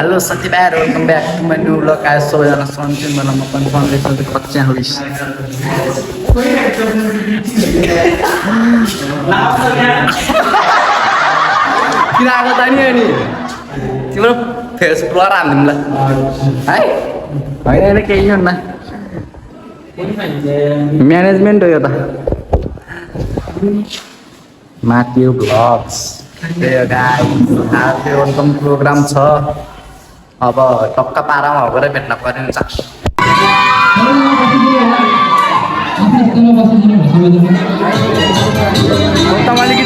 Halo साथीभाइहरु welcome back to my new vlog आज सबैजना सन्चै मलाई म पनि सन्चै छु कच्चा होइस किन आएको त नि अनि तिम्रो फेस ब्लर हान्दिमला है हैन हैन केही हुन्न म्यानेजमेन्ट हो यो त माथि ब्लग्स त्यही गाइस आज वेलकम प्रोग्राम छ अब टक्क पारामा भएर भेट्न परिन्छ तपाईले के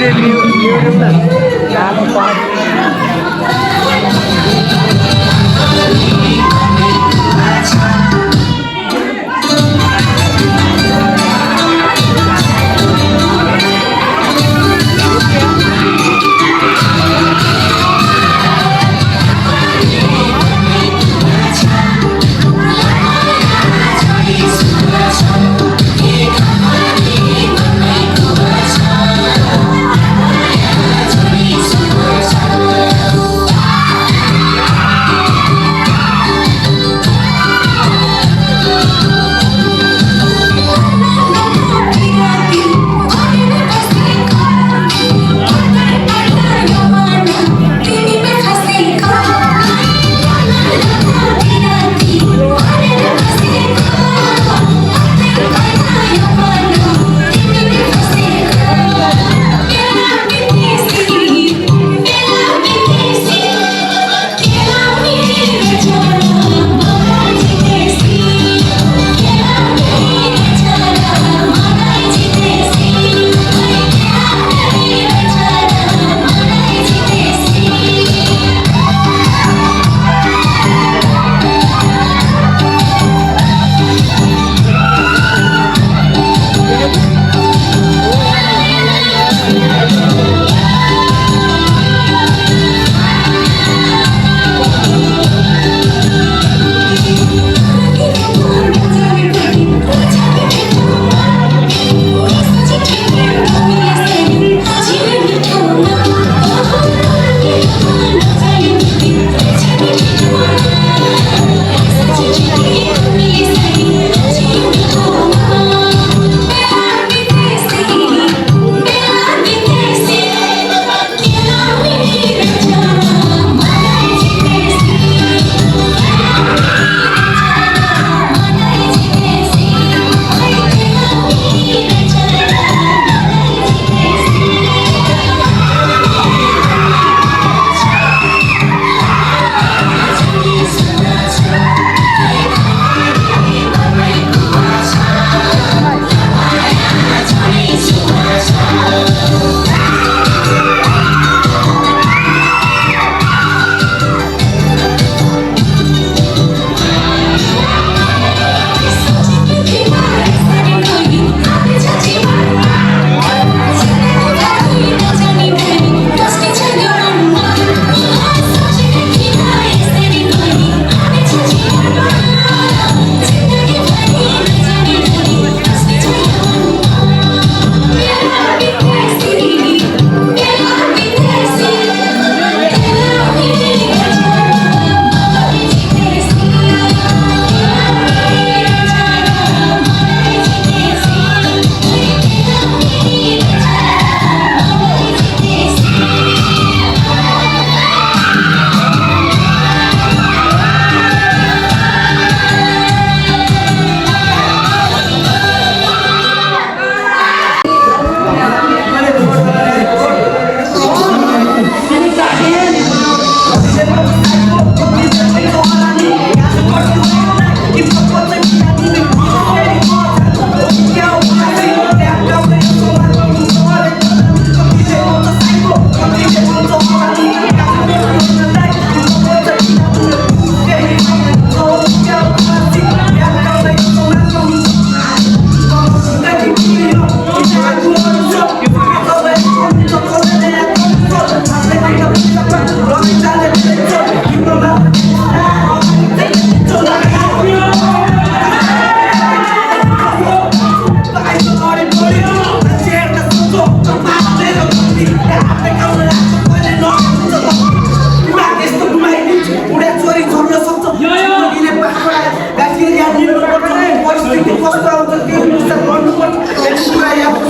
कस्तो आउँछ त्यो अनुसार गर्नुपर्छ यस कुरा यहाँ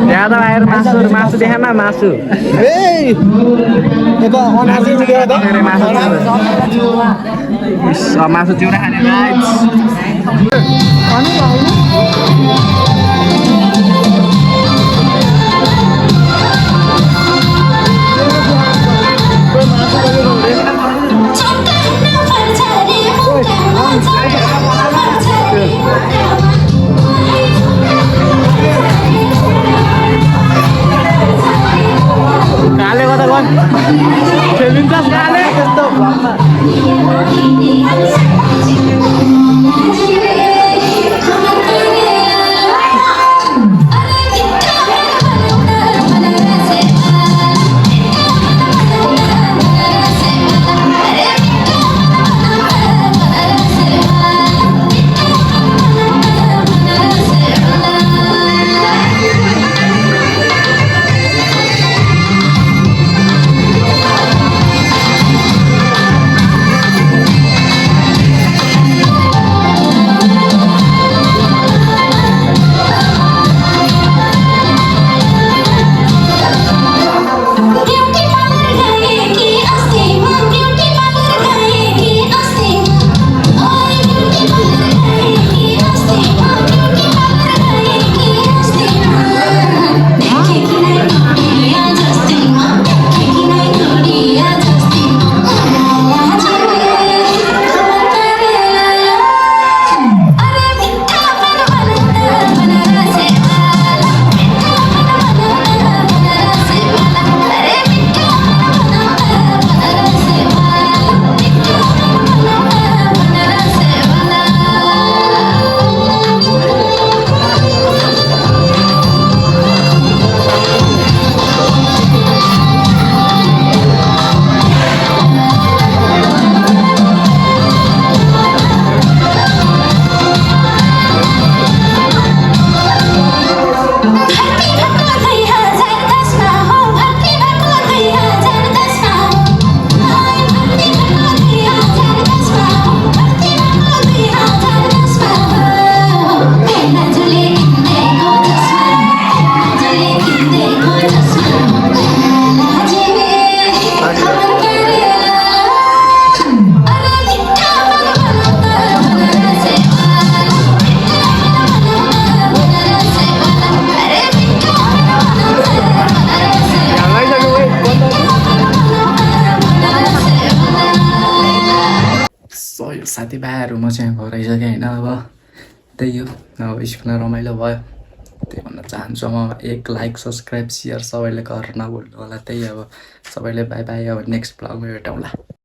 यादव आएर मासु देखाएन मासु मासु चिउरा खाने काले गर्दा खेलिन्छ काले त्यस्तो साथीभाइहरू म चाहिँ घर आइसकेँ होइन अब त्यही हो अब स्कुलमा रमाइलो भयो त्यही भन्न चाहन्छु म एक लाइक सब्सक्राइब सेयर सबैले गर्न नभुल्नु होला त्यही अब सबैले बाई बाई अब नेक्स्ट ब्लगमा भेटौँला